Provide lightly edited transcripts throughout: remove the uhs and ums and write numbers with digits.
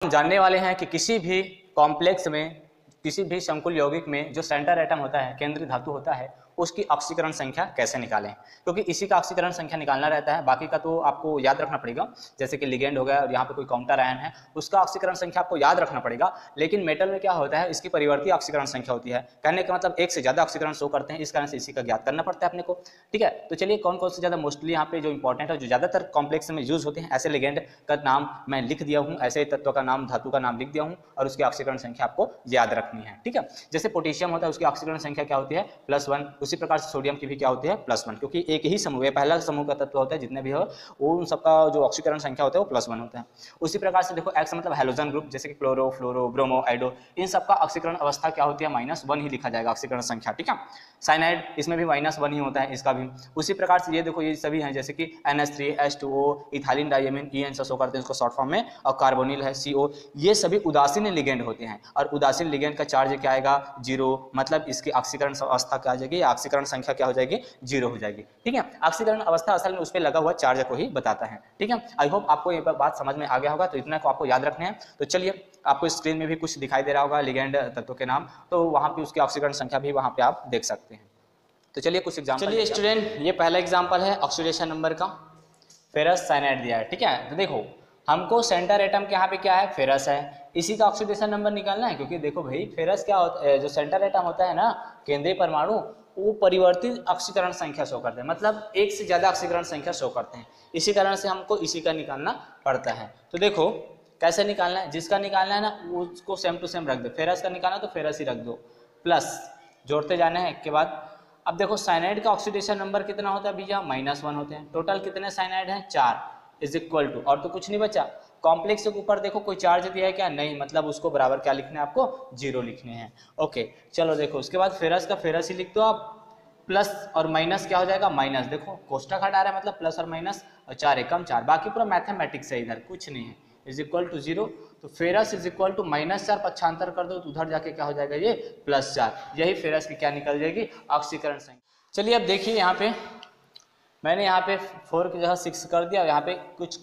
हम जानने वाले हैं कि किसी भी कॉम्प्लेक्स में, किसी भी संकुल यौगिक में जो सेंटर एटम होता है, केंद्रीय धातु होता है, उसकी ऑक्सीकरण संख्या कैसे निकालें, क्योंकि इसी का ऑक्सीकरण संख्या निकालना रहता है। बाकी का तो आपको याद रखना पड़ेगा, जैसे कि लिगेंड हो गया और यहाँ पे कोई काउंटर आयन है, उसका ऑक्सीकरण संख्या आपको याद रखना पड़ेगा। लेकिन मेटल में क्या होता है, इसकी परिवर्ती ऑक्सीकरण संख्या होती है। कहने का मतलब एक से ज्यादा ऑक्सीकरण शो करते हैं, इस कारण से इसी का ज्ञात करना पड़ता है अपने को। ठीक है, तो चलिए कौन कौन से ज्यादा मोस्टली यहाँ पे जो इंपॉर्टेंट है, जो ज्यादातर कॉम्प्लेक्स में यूज होते हैं, ऐसे लिगेंड का नाम मैं लिख दिया हूँ, ऐसे तत्व का नाम, धातु का नाम लिख दिया हूँ और उसकी ऑक्सीकरण संख्या आपको याद रखनी है। ठीक है, जैसे पोटेशियम होता है, उसकी ऑक्सीकरण संख्या क्या होती है, +1। उसी प्रकार से सोडियम की भी क्या होती है, +1, क्योंकि एक ही समूह है, पहला समूह का तत्व होता है, जितने भी हो वो उन सबका जो ऑक्सीकरण संख्या होता है वो +1 होता है। उसी प्रकार से देखो एक्स मतलब हैलोजन ग्रुप, जैसे कि क्लोरो, फ्लोरो, ब्रोमो, आइडो, इन सबका ऑक्सीकरण अवस्था क्या होती है, -1 ही लिखा जाएगा ऑक्सीकरण संख्या। ठीक है, साइनाइड इसमें भी -1 ही होता है, इसका भी। उसी प्रकार से ये देखो ये सभी हैं, जैसे कि NH3, H2O, ethylene diamine, EN से शो करते हैं इसको शॉर्ट फॉर्म में, और कार्बोनिल है CO, ये सभी उदासीन लिगेंड होते हैं। और उदासीन लिगेंड का चार्ज क्या आएगा, 0, मतलब इसकी ऑक्सीकरण अवस्था क्या आ जाएगी, ऑक्सीकरण संख्या क्या हो जाएगी, 0 हो जाएगी। ठीक है, ऑक्सीकरण अवस्था असल में उस पर लगा हुआ चार्ज को ही बताता है। ठीक है, आई होप आपको ये बात समझ में आ गया होगा, तो इतना को आपको याद रखना है। तो चलिए, आपको स्क्रीन में भी कुछ दिखाई दे रहा होगा लिगेंड तत्व के नाम, तो वहाँ पे उसकी ऑक्सीकरण संख्या भी वहाँ पे आप देख सकते हैं। तो चलिए कुछ एग्जाम्पल। चलिए स्टूडेंट, ये पहला एग्जाम्पल है ऑक्सीडेशन नंबर का, फेरस साइनाइड दिया है। ठीक है, तो देखो हमको सेंटर एटम के यहाँ पे क्या है, फेरस है, इसी का ऑक्सीडेशन नंबर निकालना है। क्योंकि देखो भाई, फेरस क्या होता है, जो सेंटर एटम होता है ना, केंद्रीय परमाणु, वो परिवर्तित ऑक्सीकरण संख्या शो करते हैं, मतलब एक से ज्यादा ऑक्सीकरण संख्या शो करते हैं। इसी कारण से हमको इसी का निकालना पड़ता है। तो देखो कैसे निकालना है, जिसका निकालना है ना उसको सेम टू सेम रख दो, फेरस का निकालना तो फेरस ही रख दो, प्लस जोड़ते जाना है एक के बाद। अब देखो साइनाइड का ऑक्सीडेशन नंबर कितना होता है भैया, -1 होते हैं। टोटल कितने साइनाइड हैं, 4, इज इक्वल टू, और तो कुछ नहीं बचा, कॉम्प्लेक्स के ऊपर देखो कोई चार्ज दिया है क्या, नहीं, मतलब उसको बराबर क्या लिखना है आपको, 0 लिखने हैं। ओके, चलो देखो उसके बाद फेरस का फेरस ही लिख दो आप, प्लस और माइनस क्या हो जाएगा, माइनस, देखो कोष्टक हटा रहा है मतलब प्लस और माइनस, और 4 एकम 4, बाकी पूरा मैथमेटिक्स है, इधर कुछ नहीं है, इज इक्वल टू 0। तो फेरस इज इक्वल टू -4, पक्षांतर कर दो तो उधर जाके क्या हो जाएगा, ये +4, यही फेरस की क्या निकल जाएगी, ऑक्सीकरण संख्या। चलिए अब देखिए, यहाँ पे मैंने यहाँ पे 4 की जगह 6 कर दिया, यहाँ पे कुछ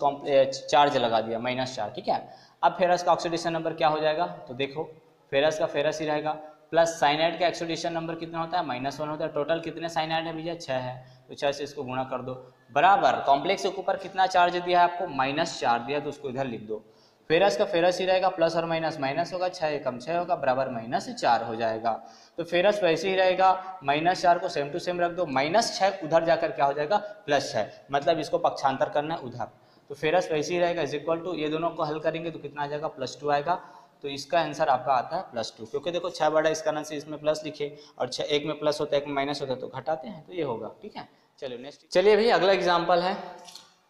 चार्ज लगा दिया -4। ठीक है, अब फेरस का ऑक्सीडेशन नंबर क्या हो जाएगा, तो देखो फेरस का फेरस ही रहेगा, प्लस साइनाइड का ऑक्सीडेशन नंबर कितना होता है, -1 होता है। टोटल कितने साइनाइड है भैया, 6 है, तो 6 से इसको गुणा कर दो, बराबर कॉम्प्लेक्स के ऊपर कितना चार्ज दिया है आपको, -4 दिया, तो उसको इधर लिख दो। फेरस का फेरस ही रहेगा, प्लस और माइनस, माइनस होगा, 6 एकम 6 होगा, बराबर -4 हो जाएगा। तो फेरस वैसे ही रहेगा, -4 को सेम टू सेम रख दो, -6 उधर जाकर क्या हो जाएगा, +6, मतलब इसको पक्षांतर करना है उधर, तो फेरस वैसे ही रहेगा, इज इक्वल टू, ये दोनों को हल करेंगे तो कितना आ जाएगा, +2 आएगा। तो इसका आंसर आपका आता है +2, क्योंकि देखो 6 बड़ा, इस कारण से इसमें प्लस लिखे, और 6 एक में प्लस होता है, एक में माइनस होता है, तो घटाते हैं, तो ये होगा। ठीक है, चलिए नेक्स्ट। चलिए भाई अगला एग्जाम्पल है,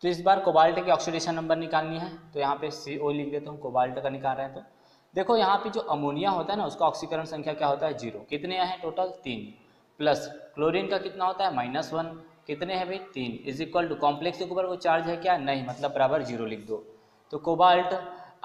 तो इस बार कोबाल्ट की ऑक्सीडेशन नंबर निकालनी है, तो यहाँ पे CO लिख देता हूँ, कोबाल्ट का निकाल रहे हैं। तो देखो यहाँ पे जो अमोनिया होता है ना, उसका ऑक्सीकरण संख्या क्या होता है, 0, कितने हैं टोटल, 3, प्लस क्लोरीन का कितना होता है, -1, कितने हैं भाई, 3, इज इक्वल टू, कॉम्प्लेक्स के ऊपर कोई चार्ज है क्या, नहीं, मतलब बराबर 0 लिख दो। तो कोबाल्ट,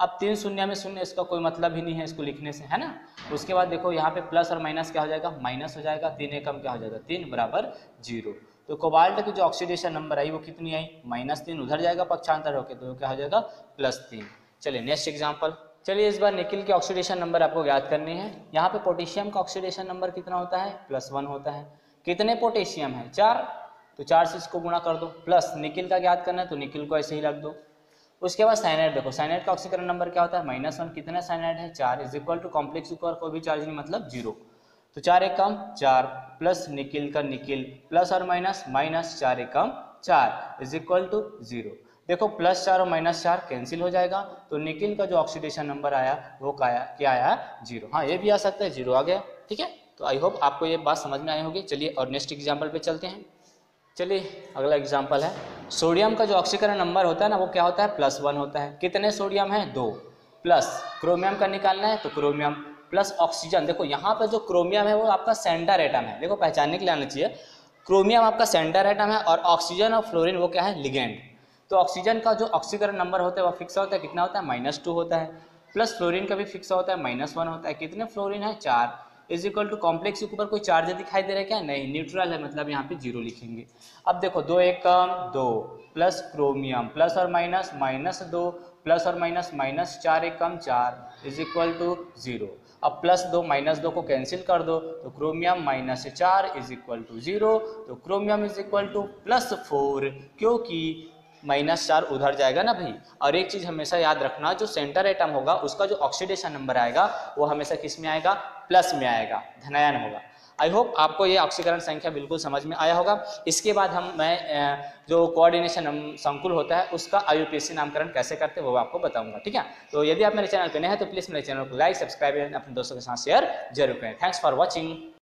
अब 3 शून्य में शून्य, इसका कोई मतलब ही नहीं है इसको लिखने से, है ना। उसके बाद देखो यहाँ पे प्लस और माइनस क्या हो जाएगा, माइनस हो जाएगा, 3 एकम क्या हो जाएगा, 3, बराबर 0। तो कोबाल्ट की जो ऑक्सीडेशन नंबर आई वो कितनी आई, -3, उधर जाएगा पक्षांतर होके, तो क्या हो जाएगा, +3। चलिए नेक्स्ट एग्जाम्पल। चलिए इस बार निकिल की ऑक्सीडेशन नंबर आपको याद करनी है। यहाँ पे पोटेशियम का ऑक्सीडेशन नंबर कितना होता है, +1 होता है। कितने पोटेशियम है, 4, तो 4 से इसको गुणा कर दो, प्लस निकिल का याद करना है, तो निकिल को ऐसे ही रख दो। उसके बाद साइनाइड, देखो साइनाइड का ऑक्सीकरण नंबर क्या होता है, -1, कितना साइनाइड है, 4, इज इक्वल टू, कॉम्प्लेक्स के ऊपर कोई भी चार्ज नहीं, मतलब 0, तो 4 एकम 4, प्लस निकिल का निकिल, प्लस और minus, -4 Ekam 4, is equal to 0। देखो +4 और -4 कैंसिल हो जाएगा, तो निकिल का जो ऑक्सीडेशन नंबर आया वो क्या आया, 0। हाँ, ये भी आ सकता है, 0 आ गया। ठीक है, तो आई होप आपको ये बात समझ में आई होगी। चलिए और नेक्स्ट एग्जाम्पल पे चलते हैं। चलिए अगला एग्जाम्पल है, सोडियम का जो ऑक्सीकरण नंबर होता है ना, वो क्या होता है, +1 होता है। कितने सोडियम है, 2, प्लस क्रोमियम का निकालना है, तो क्रोमियम, प्लस ऑक्सीजन। देखो यहाँ पर जो क्रोमियम है वो आपका सेंटर एटम है, देखो पहचानने के लिए आना चाहिए, क्रोमियम आपका सेंटर एटम है, और ऑक्सीजन और फ्लोरीन वो क्या है, लिगेंड। तो ऑक्सीजन का जो ऑक्सीकरण नंबर होता है वो फिक्स होता है, कितना होता है, -2 होता है, प्लस फ्लोरीन का भी फिक्स होता है, -1 होता है। कितने फ्लोरीन है, 4, इज इक्वल टू, कॉम्प्लेक्स के ऊपर कोई चार्ज दिखाई दे रहा है क्या, नहीं, न्यूट्रल है, मतलब यहाँ पे 0 लिखेंगे। अब देखो 2 एकम 2, प्लस क्रोमियम, प्लस और माइनस, -2, प्लस और माइनस, माइनस 4 एक कम 4 इज इक्वल टू 0। अब प्लस 2 माइनस 2 को कैंसिल कर दो तो chromium minus 4 is equal to 0, तो chromium is equal to plus 4, क्योंकि माइनस 4 उधर जाएगा ना भाई। और एक चीज हमेशा याद रखना, जो सेंटर एटम होगा उसका जो ऑक्सीडेशन नंबर आएगा वो हमेशा किस में आएगा, प्लस में आएगा, धनायन होगा। आई होप आपको ये ऑक्सीकरण संख्या बिल्कुल समझ में आया होगा। इसके बाद मैं जो कोऑर्डिनेशन संकुल होता है उसका IUPAC नामकरण कैसे करते हैं वो आपको बताऊंगा, ठीक है। तो यदि आप मेरे चैनल पे नए हैं तो प्लीज मेरे चैनल को लाइक, सब्सक्राइब एंड अपने दोस्तों के साथ शेयर जरूर करें। Thanks for watching.